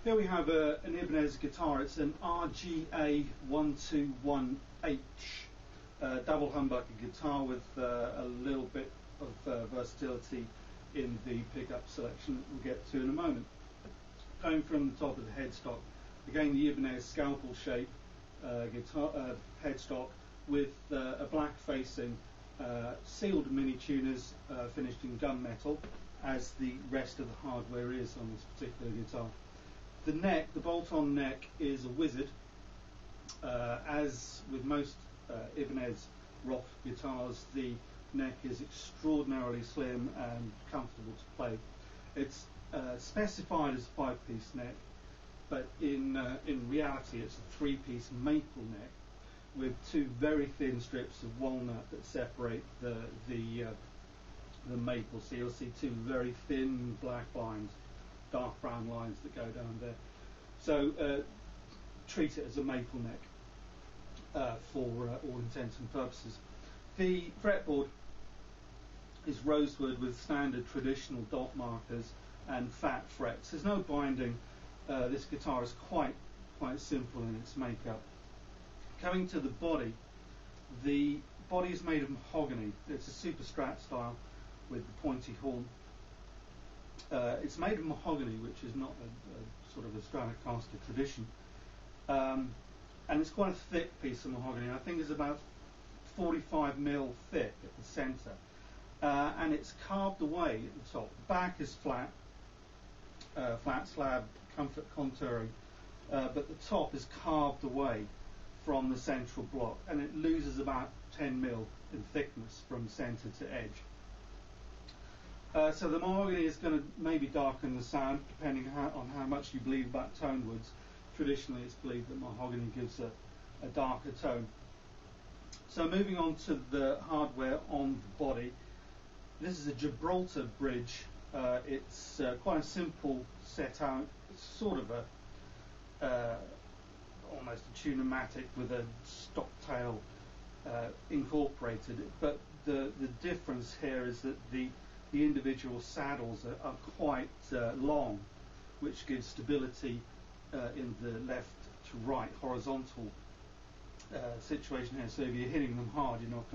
Here we have an Ibanez guitar. It's an RGA121H double humbucker guitar with a little bit of versatility in the pickup selection that we'll get to in a moment. Going from the top of the headstock, again the Ibanez scalpel shape guitar headstock with a black facing sealed mini tuners finished in gunmetal, as the rest of the hardware is on this particular guitar. The neck, the bolt-on neck, is a wizard. As with most Ibanez rock guitars, the neck is extraordinarily slim and comfortable to play. It's specified as a 5-piece neck, but in reality it's a 3-piece maple neck with 2 very thin strips of walnut that separate the maple. So you'll see 2 very thin black lines, dark brown lines that go down there. So treat it as a maple neck for all intents and purposes. The fretboard is rosewood with standard traditional dot markers and fat frets. There's no binding. This guitar is quite simple in its makeup. Coming to the body is made of mahogany. It's a super strat style with the pointy horn. It's made of mahogany, which is not a sort of a Stratocaster tradition, and it's quite a thick piece of mahogany. I think it's about 45mm thick at the centre, and it's carved away at the top. The back is flat slab, comfort contouring, but the top is carved away from the central block, and it loses about 10mm in thickness from centre to edge. So the mahogany is going to maybe darken the sound depending on how much you believe about tone woods. Traditionally it's believed that mahogany gives a darker tone. So moving on to the hardware on the body, this is a Gibraltar bridge. It's quite a simple set out. It's sort of almost a tune-o-matic with a stock tail incorporated, but the difference here is that the individual saddles are quite long, which gives stability in the left to right horizontal situation here. So if you're hitting them hard, you're not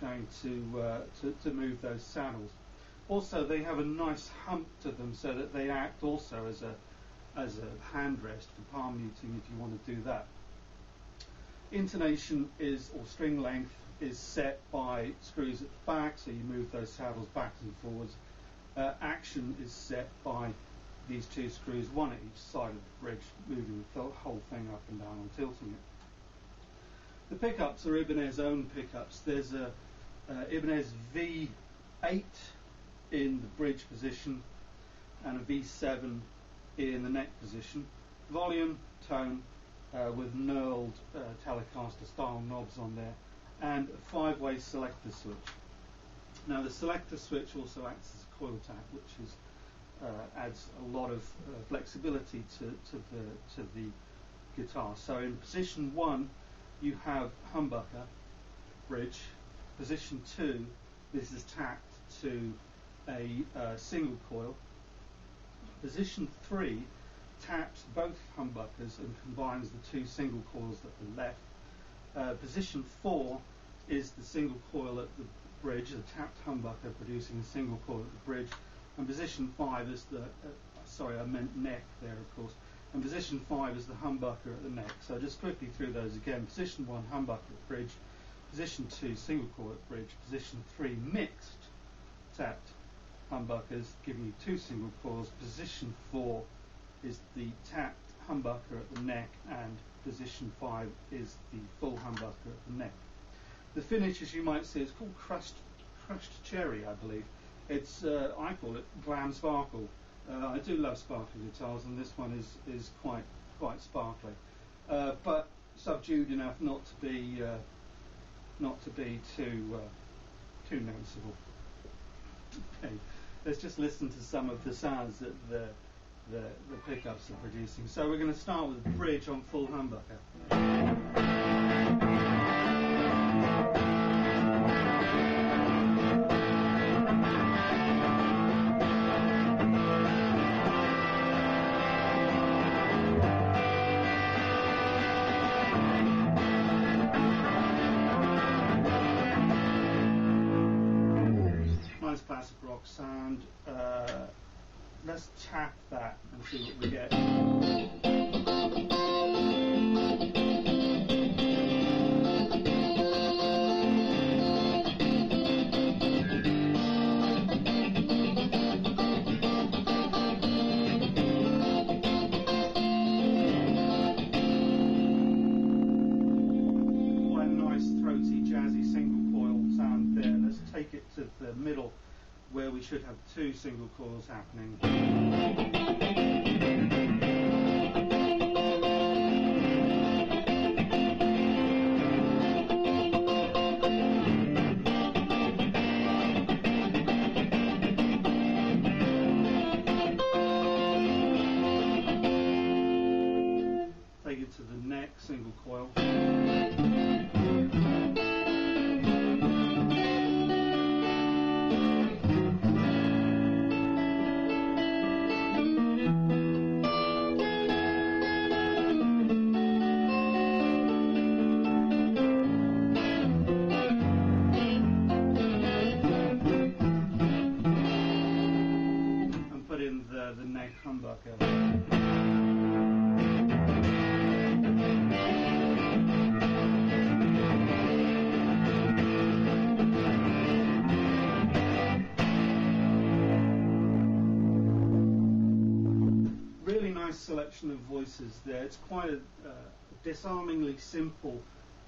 going to move those saddles. Also, they have a nice hump to them, so that they act also as a handrest for palm muting if you want to do that. Intonation or string length is set by screws at the back, so you move those saddles backwards and forwards. Action is set by these 2 screws, one at each side of the bridge, moving the whole thing up and down and tilting it. The pickups are Ibanez own pickups. There's a Ibanez V8 in the bridge position and a V7 in the neck position. Volume, tone, with knurled Telecaster style knobs on there, and a 5-way selector switch. Now the selector switch also acts as a coil tap, which adds a lot of flexibility to the guitar. So in position 1 you have humbucker bridge. Position 2, this is tapped to a single coil. Position 3 taps both humbuckers and combines the 2 single coils that are left. Position 4 is the single coil at the bridge, the tapped humbucker producing a single coil at the bridge, and position 5 is the sorry, I meant neck there, of course. And position 5 is the humbucker at the neck. So just quickly through those again. Position 1, humbucker at bridge. Position 2, single coil at bridge. Position 3, mixed tapped humbuckers, giving you 2 single coils. Position 4 is the tapped humbucker at the neck, and position 5 is the full humbucker at the neck. The finish, as you might see, is called crushed cherry, I believe. It's I call it glam sparkle. I do love sparkly guitars, and this one is quite sparkly, but subdued enough not to be too noticeable. Okay, let's just listen to some of the sounds that the pickups are producing. So we're going to start with the bridge on full humbucker. rock sound. Let's tap that and see what we get. Quite a nice throaty, jazzy single coil sound there. Let's take it to the middle, where we should have two single coils happening. Take it to the neck, single coil. The neck humbucker. Really nice selection of voices there. It's quite a disarmingly simple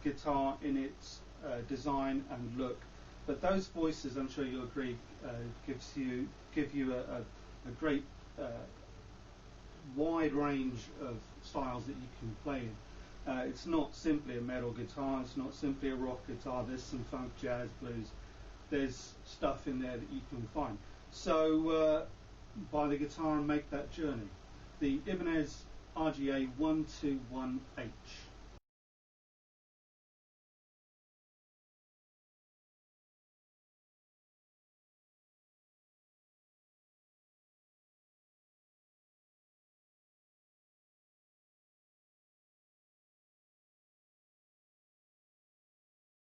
guitar in its design and look, but those voices, I'm sure you'll agree, give you a great wide range of styles that you can play in. It's not simply a metal guitar, it's not simply a rock guitar, there's some funk, jazz, blues, there's stuff in there that you can find. So buy the guitar and make that journey. The Ibanez RGA121H.